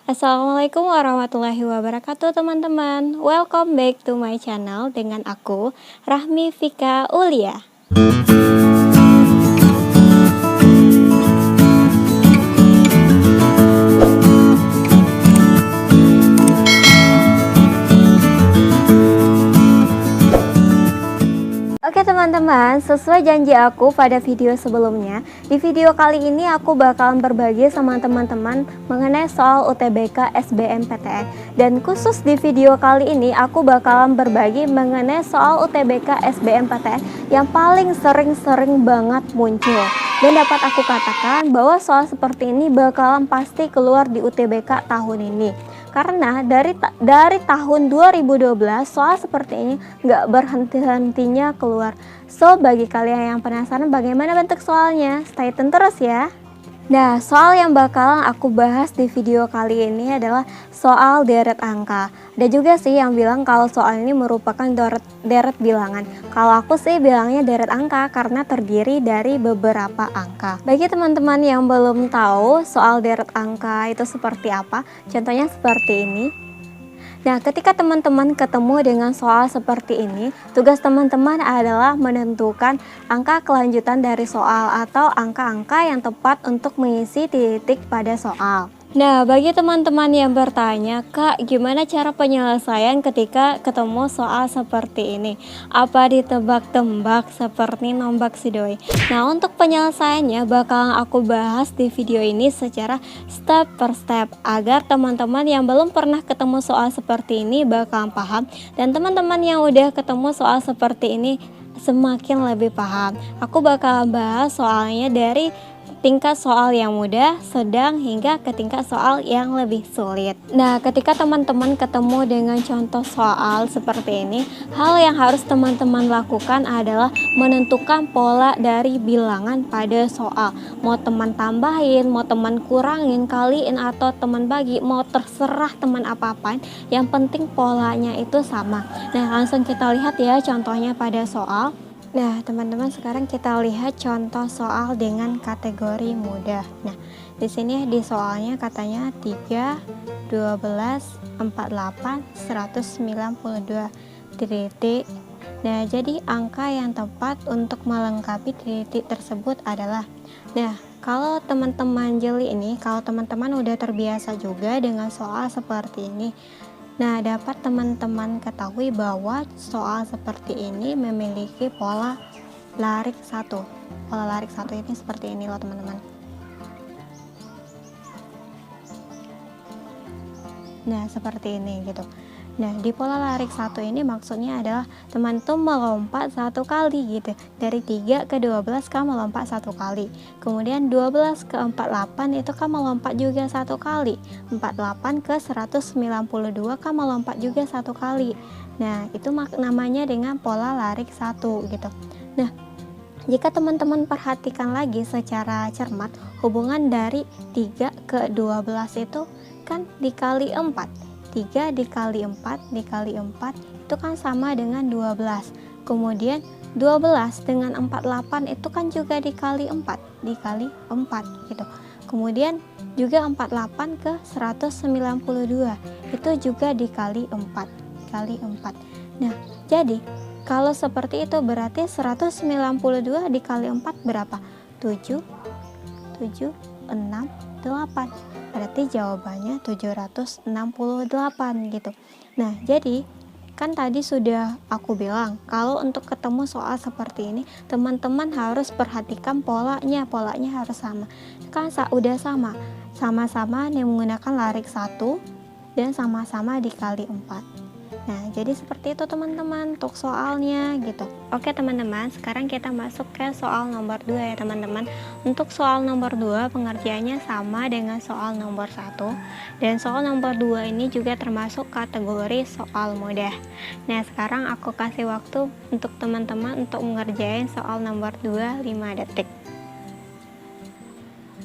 Assalamualaikum warahmatullahi wabarakatuh teman-teman. Welcome back to my channel dengan aku Rahmi Fika Ulia. Oke teman-teman, sesuai janji aku pada video sebelumnya, di video kali ini aku bakalan berbagi sama teman-teman mengenai soal UTBK SBMPTN. Dan khusus di video kali ini aku bakalan berbagi mengenai soal UTBK SBMPTN yang paling sering-sering banget muncul. Dan dapat aku katakan bahwa soal seperti ini bakalan pasti keluar di UTBK tahun ini. Karena dari tahun 2012 soal seperti ini nggak berhenti-hentinya keluar. So, bagi kalian yang penasaran bagaimana bentuk soalnya, stay tune terus ya. Nah, soal yang bakalan aku bahas di video kali ini adalah soal deret angka. Ada juga sih yang bilang kalau soal ini merupakan deret bilangan. Kalau aku sih bilangnya deret angka karena terdiri dari beberapa angka. Bagi teman-teman yang belum tahu soal deret angka itu seperti apa, contohnya seperti ini. Nah, ketika teman-teman ketemu dengan soal seperti ini, tugas teman-teman adalah menentukan angka kelanjutan dari soal atau angka-angka yang tepat untuk mengisi titik pada soal. Nah, bagi teman-teman yang bertanya, Kak, gimana cara penyelesaian ketika ketemu soal seperti ini? Apa ditebak-tebak seperti nombak sidoi? Nah, untuk penyelesaiannya bakalan aku bahas di video ini secara step per step agar teman-teman yang belum pernah ketemu soal seperti ini bakalan paham, dan teman-teman yang udah ketemu soal seperti ini semakin lebih paham. Aku bakalan bahas soalnya dari tingkat soal yang mudah, sedang, hingga ke tingkat soal yang lebih sulit. Nah, ketika teman-teman ketemu dengan contoh soal seperti ini, hal yang harus teman-teman lakukan adalah menentukan pola dari bilangan pada soal. Mau teman tambahin, mau teman kurangin, kaliin, atau teman bagi, mau terserah teman apa-apain, yang penting polanya itu sama. Nah, langsung kita lihat ya contohnya pada soal. Nah, teman-teman, sekarang kita lihat contoh soal dengan kategori mudah. Nah, di sini di soalnya katanya 3, 12, 48, 192 titik. Nah, jadi angka yang tepat untuk melengkapi titik tersebut adalah, nah, kalau teman-teman jeli ini, kalau teman-teman udah terbiasa juga dengan soal seperti ini, nah, dapat teman-teman ketahui bahwa soal seperti ini memiliki pola larik 1. Pola larik 1 ini seperti ini loh teman-teman. Nah, seperti ini gitu. Nah, di pola larik 1 ini maksudnya adalah teman tuh melompat satu kali gitu. Dari 3 ke 12 kan melompat satu kali. Kemudian 12 ke 48 itu kan melompat juga satu kali. 48 ke 192 kan melompat juga satu kali. Nah, itu namanya dengan pola larik 1 gitu. Nah, jika teman-teman perhatikan lagi secara cermat, hubungan dari 3 ke 12 itu kan dikali 4. 3 dikali 4 dikali 4 itu kan sama dengan 12. Kemudian 12 dengan 48 itu kan juga dikali 4 gitu. Kemudian juga 48 ke 192 itu juga dikali 4 dikali 4. Nah, jadi kalau seperti itu berarti 192 dikali 4 berapa? 7, 7, 6, 8. Berarti jawabannya 768 gitu. Nah, jadi kan tadi sudah aku bilang kalau untuk ketemu soal seperti ini teman-teman harus perhatikan polanya harus sama. Kan udah sama-sama yang menggunakan larik 1 dan sama-sama dikali 4. Nah, jadi seperti itu teman-teman untuk soalnya gitu. Oke teman-teman, sekarang kita masuk ke soal nomor 2 ya teman-teman. Untuk soal nomor 2 pengertiannya sama dengan soal nomor 1. Dan soal nomor 2 ini juga termasuk kategori soal mudah. Nah, sekarang aku kasih waktu untuk teman-teman untuk mengerjain soal nomor 2 5 detik.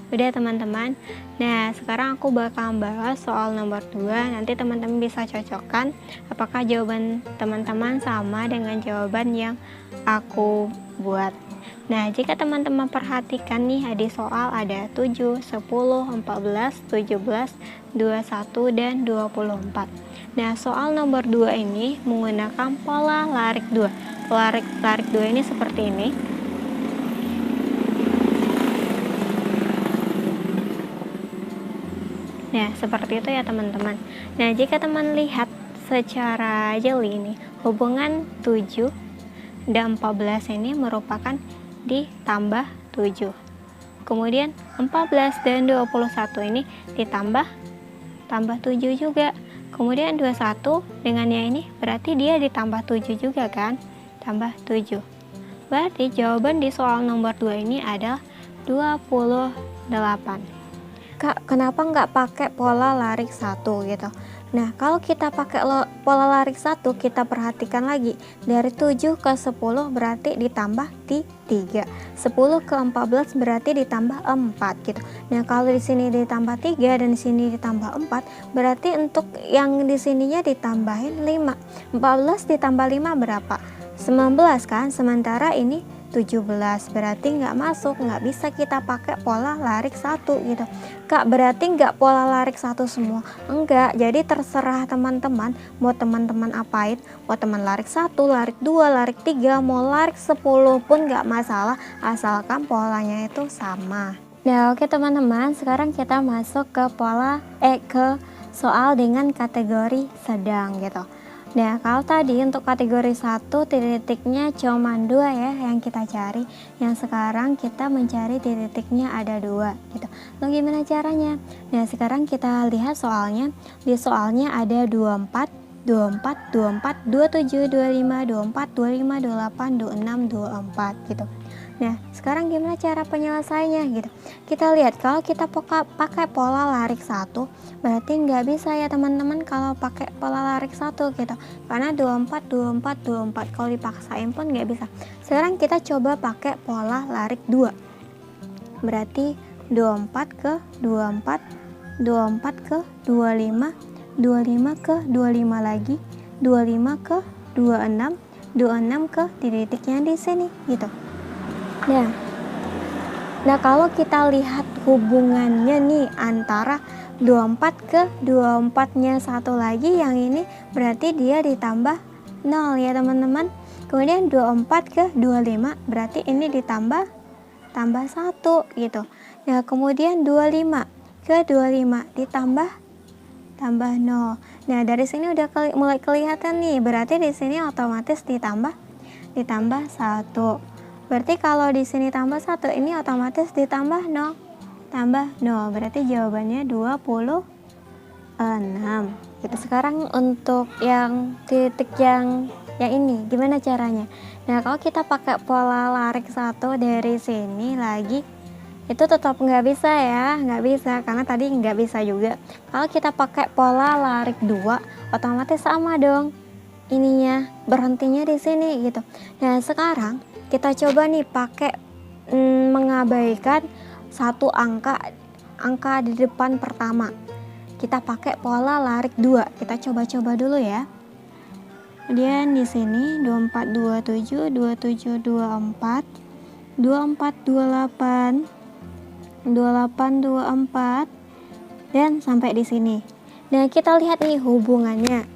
Udah teman-teman. Nah, sekarang aku bakal bahas soal nomor 2. Nanti teman-teman bisa cocokkan apakah jawaban teman-teman sama dengan jawaban yang aku buat. Nah, jika teman-teman perhatikan nih, di soal ada 7, 10, 14, 17, 21, dan 24. Nah, soal nomor 2 ini menggunakan pola larik 2. Pola larik 2 ini seperti ini. Nah, seperti itu ya teman-teman. Nah, jika teman lihat secara jeli ini, hubungan 7 dan 14 ini merupakan ditambah 7. Kemudian 14 dan 21 ini tambah 7 juga. Kemudian 21 dengan yang ini berarti dia ditambah 7 juga kan? Tambah 7. Berarti jawaban di soal nomor 2 ini adalah 28. Kak, kenapa nggak pakai pola larik 1 gitu? Nah, kalau kita pakai pola larik 1, kita perhatikan lagi. Dari 7 ke 10 berarti ditambah 3. 10 ke 14 berarti ditambah 4 gitu. Nah, kalau di sini ditambah 3 dan di sini ditambah 4, berarti untuk yang di sininya ditambahin 5. 14 ditambah 5 berapa? 19 kan? Sementara ini 17, berarti nggak masuk, nggak bisa kita pakai pola larik 1 gitu. Kak, berarti nggak pola larik 1 semua? Enggak, jadi terserah teman-teman, mau teman-teman apain, mau teman larik 1, larik 2, larik 3, mau larik 10 pun nggak masalah, asalkan polanya itu sama. Nah, oke teman-teman, sekarang kita masuk ke ke soal dengan kategori sedang gitu. Nah, kalau tadi untuk kategori 1 titiknya cuma 2 ya yang kita cari. Yang sekarang kita mencari titiknya ada 2 gitu. Lalu gimana caranya? Nah, sekarang kita lihat soalnya. Di soalnya ada 24, 24, 24, 27, 25, 24, 25, 28, 26, 24 gitu. Nah, sekarang gimana cara penyelesaiannya gitu? Kita lihat kalau kita pakai pola larik 1, berarti nggak bisa ya teman-teman kalau pakai pola larik 1 gitu. Karena 24, 24, 24 kalau dipaksain pun nggak bisa. Sekarang kita coba pakai pola larik 2. Berarti 24 ke 24, 24 ke 25, 25 ke 25 lagi, 25 ke 26, 26 ke titiknya di sini gitu. Nah, kalau kita lihat hubungannya nih antara 24 ke 24-nya satu lagi, yang ini berarti dia ditambah 0 ya teman-teman. Kemudian 24 ke 25 berarti ini ditambah 1 gitu. Nah, kemudian 25 ke 25 ditambah 0. Nah, dari sini udah mulai kelihatan nih, berarti di sini otomatis ditambah 1. Berarti kalau di sini tambah 1, ini otomatis ditambah 0. Tambah 0, berarti jawabannya 26. Gitu. Sekarang untuk yang titik yang ini, gimana caranya? Nah, kalau kita pakai pola larik 1 dari sini lagi, itu tetap nggak bisa ya, nggak bisa, karena tadi nggak bisa juga. Kalau kita pakai pola larik 2, otomatis sama dong. Ininya, berhentinya di sini gitu. Nah, sekarang kita coba nih pakai mengabaikan satu angka di depan pertama. Kita pakai pola larik 2. Kita coba-coba dulu ya. Kemudian di sini 24 27, 27 24, 24 28, 28 24 dan sampai di sini. Nah, kita lihat nih hubungannya.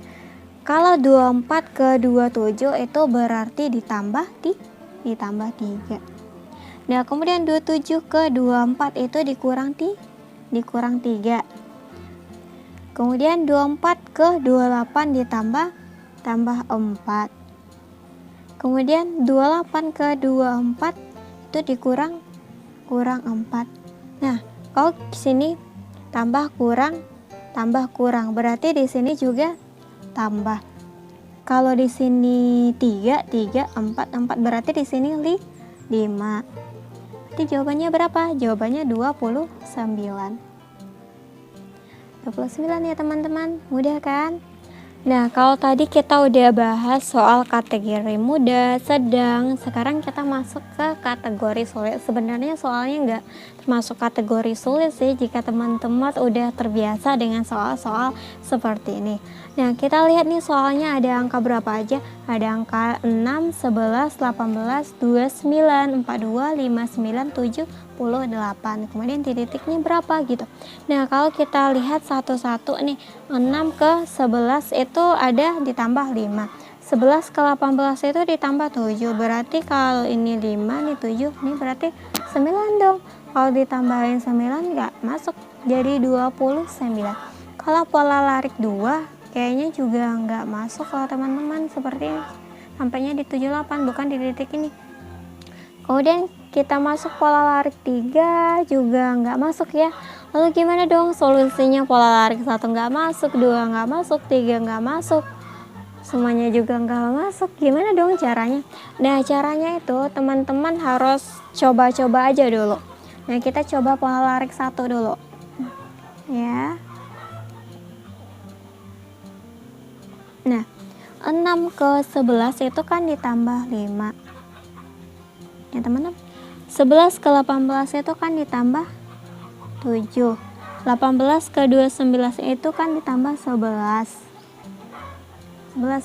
Kalau 24 ke 27 itu berarti ditambah 3. Nah, kemudian 27 ke 24 itu dikurang 3. Kemudian 24 ke 28 ditambah 4. Kemudian 28 ke 24 itu dikurang 4. Nah, kalau di sini tambah kurang, berarti di sini juga tambah. Kalau di sini 3, 4 berarti di sini 5. Jadi jawabannya berapa? Jawabannya 29. 29 ya teman-teman. Mudah kan? Nah, kalau tadi kita udah bahas soal kategori mudah, sedang, sekarang kita masuk ke kategori sulit. Sebenarnya soalnya nggak termasuk kategori sulit sih jika teman-teman udah terbiasa dengan soal-soal seperti ini. Nah, kita lihat nih soalnya ada angka berapa aja. Ada angka 6, 11, 18, 29, 42, 59, 78. Kemudian titiknya berapa gitu. Nah, kalau kita lihat satu-satu nih, 6 ke 11 itu ada ditambah 5. 11 ke 18 itu ditambah 7. Berarti kalau ini 5 nih 7, ini berarti 9 dong. Kalau ditambahin 9 nggak masuk, jadi 29. Kalau pola larik 2 kayaknya juga nggak masuk kalau teman-teman, seperti ini. Sampainya di 78, bukan di titik ini. Kemudian kita masuk pola larik 3 juga nggak masuk ya. Lalu gimana dong solusinya? Pola larik 1 nggak masuk, 2 nggak masuk, 3 nggak masuk, semuanya juga nggak masuk. Gimana dong caranya? Nah, caranya itu teman-teman harus coba-coba aja dulu. Nah, kita coba pola larik 1 dulu ya. Nah, 6 ke 11 itu kan ditambah 5 ya teman-teman. 11 ke 18 itu kan ditambah 7. 18 ke 29 itu kan ditambah 11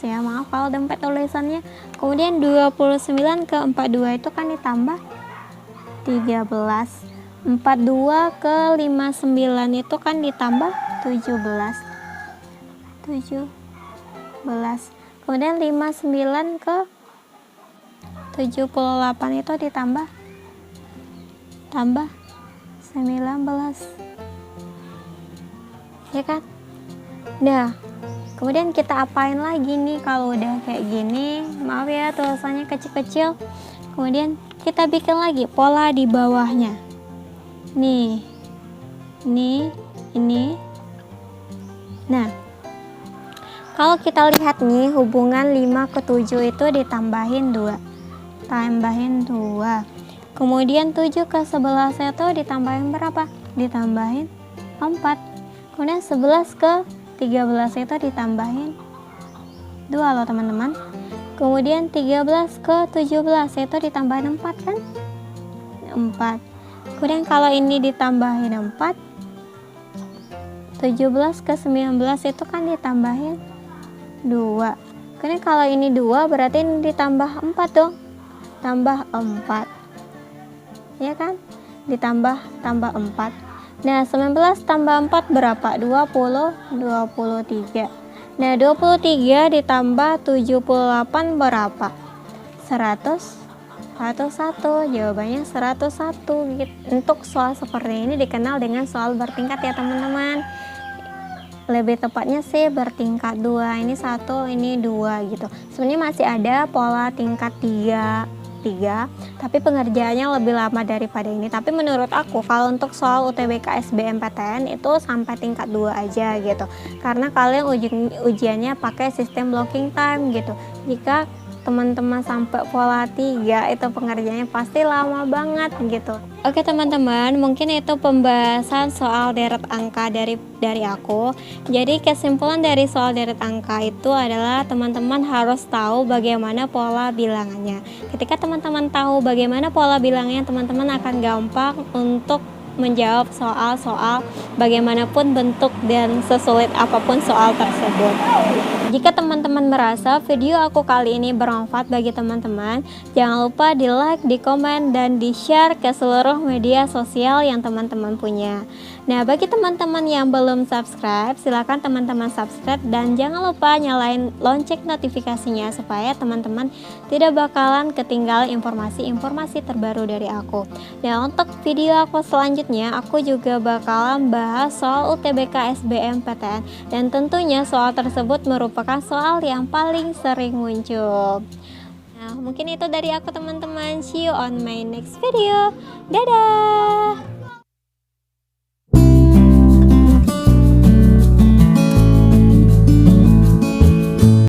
ya, maaf kalau dompet tulisannya. Kemudian 29 ke 42 itu kan ditambah 13. 42 ke 59 itu kan ditambah 17. Kemudian 59 ke 78 itu ditambah 19 ya kan. Nah, kemudian kita apain lagi nih kalau udah kayak gini? Maaf ya tulisannya kecil-kecil. Kemudian kita bikin lagi pola di bawahnya. Nih, ini. Nah, kalau kita lihat nih hubungan 5 ke 7 itu ditambahin 2. Kemudian 7 ke 11 itu ditambahin berapa? Ditambahin 4. Kemudian 11 ke 13 itu ditambahin 2 loh teman-teman. Kemudian 13 ke 17 itu ditambahin 4 kan? 4. Kemudian kalau ini ditambahin 4, 17 ke 19 itu kan ditambahin 2. Kemudian kalau ini 2 berarti ini ditambah 4 dong. Tambah 4 ya kan, tambah 4. Nah, 19 tambah 4 berapa? 23. Nah, 23 ditambah 78 berapa? 101. Jawabannya 101 gitu. Untuk soal seperti ini dikenal dengan soal bertingkat ya teman-teman. Lebih tepatnya sih bertingkat 2. Ini 1, ini 2 gitu. Sebenarnya masih ada pola tingkat 3, tapi pengerjaannya lebih lama daripada ini. Tapi menurut aku kalau untuk soal UTBK SBMPTN itu sampai tingkat 2 aja gitu, karena kalian ujiannya pakai sistem blocking time gitu. Jika teman-teman sampai pola 3 itu pengerjaannya pasti lama banget gitu. Oke teman-teman, mungkin itu pembahasan soal deret angka dari aku. Jadi kesimpulan dari soal deret angka itu adalah teman-teman harus tahu bagaimana pola bilangannya. Ketika teman-teman tahu bagaimana pola bilangnya, teman-teman akan gampang untuk menjawab soal-soal bagaimanapun bentuk dan sesulit apapun soal tersebut. Jika teman-teman merasa video aku kali ini bermanfaat bagi teman-teman, jangan lupa di like, di komen, dan di share ke seluruh media sosial yang teman-teman punya. Nah, bagi teman-teman yang belum subscribe, silakan teman-teman subscribe dan jangan lupa nyalain lonceng notifikasinya supaya teman-teman tidak bakalan ketinggalan informasi-informasi terbaru dari aku. Nah, untuk video aku selanjutnya, aku juga bakalan bahas soal UTBK SBMPTN dan tentunya soal tersebut merupakan soal yang paling sering muncul. Nah, mungkin itu dari aku teman-teman. See you on my next video. Dadah!